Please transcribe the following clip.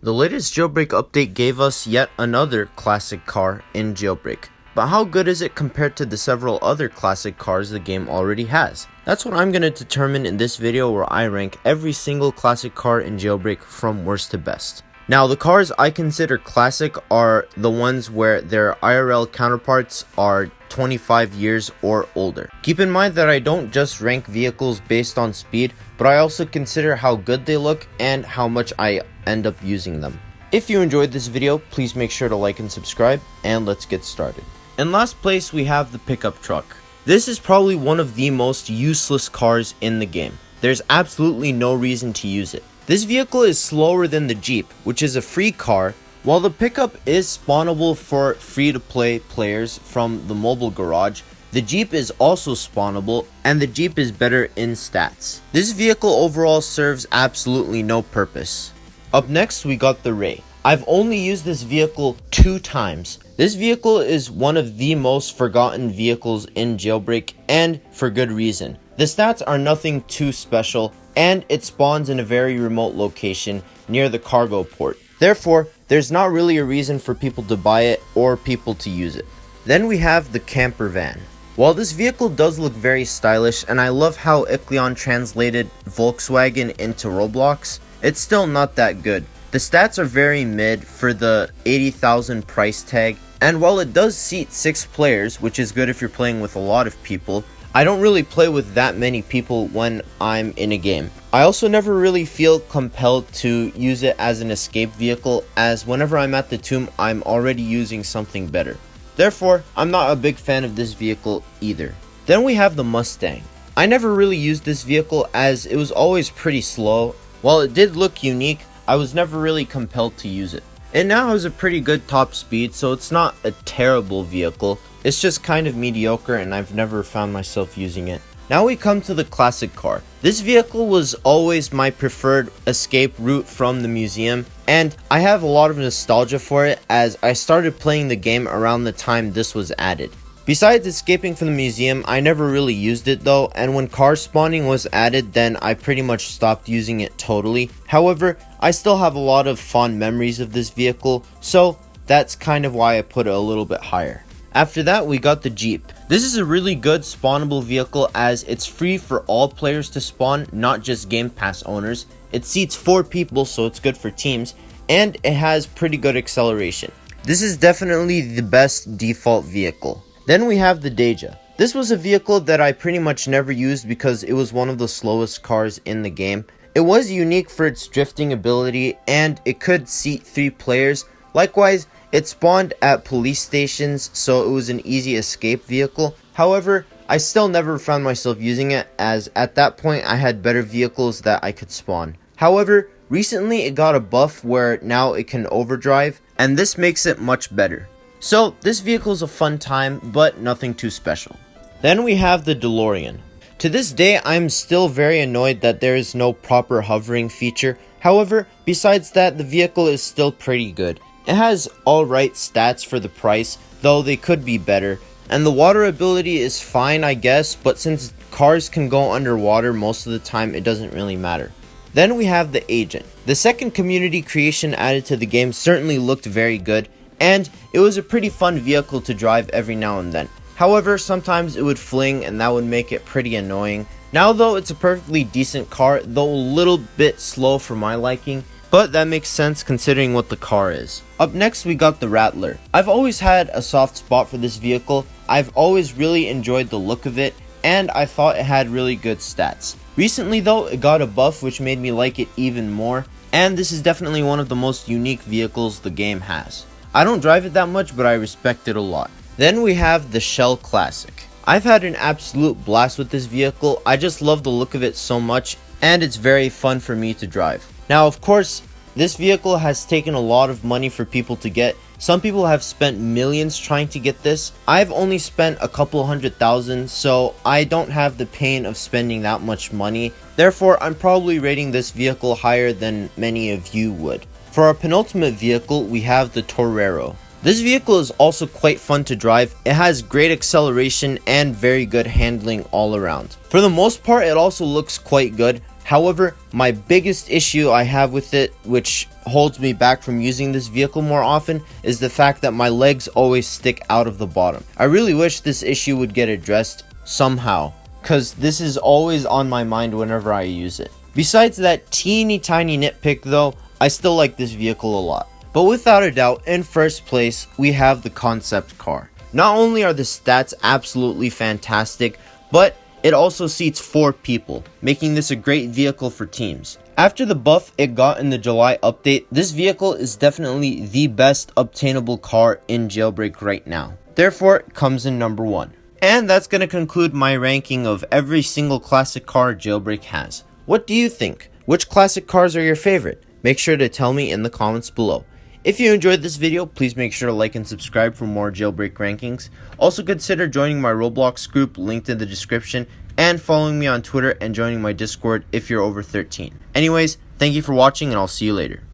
The latest Jailbreak update gave us yet another classic car in Jailbreak. But how good is it compared to the several other classic cars the game already has? That's what I'm going to determine in this video, where I rank every single classic car in Jailbreak from worst to best. Now, the cars I consider classic are the ones where their IRL counterparts are 25 years or older. Keep in mind that I don't just rank vehicles based on speed, but I also consider how good they look and how much I end up using them. If you enjoyed this video, please make sure to like and subscribe, and let's get started. In last place, we have the pickup truck. This is probably one of the most useless cars in the game. There's absolutely no reason to use it. This vehicle is slower than the Jeep, which is a free car, while the pickup is spawnable for free-to-play players from the mobile garage. The Jeep is also spawnable, and the Jeep is better in stats. This vehicle overall serves absolutely no purpose. Up next, we got the Ray. I've only used this vehicle 2 times. This vehicle is one of the most forgotten vehicles in Jailbreak, and for good reason. The stats are nothing too special, and it spawns in a very remote location near the cargo port. Therefore, there's not really a reason for people to buy it or people to use it. Then we have the camper van. While this vehicle does look very stylish, and I love how Ikleon translated Volkswagen into Roblox, it's still not that good. The stats are very mid for the 80,000 price tag, and while it does seat 6 players, which is good if you're playing with a lot of people, I don't really play with that many people when I'm in a game. I also never really feel compelled to use it as an escape vehicle, as whenever I'm at the tomb, I'm already using something better. Therefore, I'm not a big fan of this vehicle either. Then we have the Mustang. I never really used this vehicle as it was always pretty slow. While it did look unique, I was never really compelled to use it. It now has a pretty good top speed, so it's not a terrible vehicle. It's just kind of mediocre, and I've never found myself using it. Now we come to the classic car. This vehicle was always my preferred escape route from the museum, and I have a lot of nostalgia for it as I started playing the game around the time this was added. Besides escaping from the museum, I never really used it though, and when car spawning was added, then I pretty much stopped using it totally. However, I still have a lot of fond memories of this vehicle, so that's kind of why I put it a little bit higher. After that, we got the Jeep. This is a really good spawnable vehicle as it's free for all players to spawn, not just Game Pass owners. It seats 4 people, so it's good for teams, and it has pretty good acceleration. This is definitely the best default vehicle. Then we have the Deja. This was a vehicle that I pretty much never used because it was one of the slowest cars in the game. It was unique for its drifting ability, and it could seat 3 players. Likewise, it spawned at police stations, so it was an easy escape vehicle. However, I still never found myself using it, as at that point I had better vehicles that I could spawn. However, recently it got a buff where now it can overdrive, and this makes it much better. So this vehicle is a fun time, but nothing too special. Then we have the Delorean. To this day, I'm still very annoyed that there is no proper hovering feature. However, besides that, the vehicle is still pretty good. It has alright stats for the price, though they could be better. And the water ability is fine, I guess, but since cars can go underwater most of the time, it doesn't really matter. Then we have the Agent. The second community creation added to the game certainly looked very good, and it was a pretty fun vehicle to drive every now and then. However, sometimes it would fling, and that would make it pretty annoying. Now though, it's a perfectly decent car, though a little bit slow for my liking. But that makes sense considering what the car is. Up next, we got the Rattler. I've always had a soft spot for this vehicle. I've always really enjoyed the look of it, and I thought it had really good stats. Recently though, it got a buff which made me like it even more, and this is definitely one of the most unique vehicles the game has. I don't drive it that much, but I respect it a lot. Then we have the Shell Classic. I've had an absolute blast with this vehicle. I just love the look of it so much, and it's very fun for me to drive. Now, of course, this vehicle has taken a lot of money for people to get. Some people have spent millions trying to get this. I've only spent a couple $100,000, so I don't have the pain of spending that much money. Therefore, I'm probably rating this vehicle higher than many of you would. For our penultimate vehicle, we have the Torero. This vehicle is also quite fun to drive. It has great acceleration and very good handling all around. For the most part, it also looks quite good. However, my biggest issue I have with it, which holds me back from using this vehicle more often, is the fact that my legs always stick out of the bottom. I really wish this issue would get addressed somehow, cause this is always on my mind whenever I use it. Besides that teeny tiny nitpick though, I still like this vehicle a lot. But without a doubt, in first place, we have the concept car. Not only are the stats absolutely fantastic, but it also seats 4 people, making this a great vehicle for teams. After the buff it got in the July update, this vehicle is definitely the best obtainable car in Jailbreak right now. Therefore, it comes in number 1. And that's going to conclude my ranking of every single classic car Jailbreak has. What do you think? Which classic cars are your favorite? Make sure to tell me in the comments below. If you enjoyed this video, please make sure to like and subscribe for more Jailbreak rankings. Also consider joining my Roblox group linked in the description, and following me on Twitter and joining my Discord if you're over 13. Anyways, thank you for watching and I'll see you later.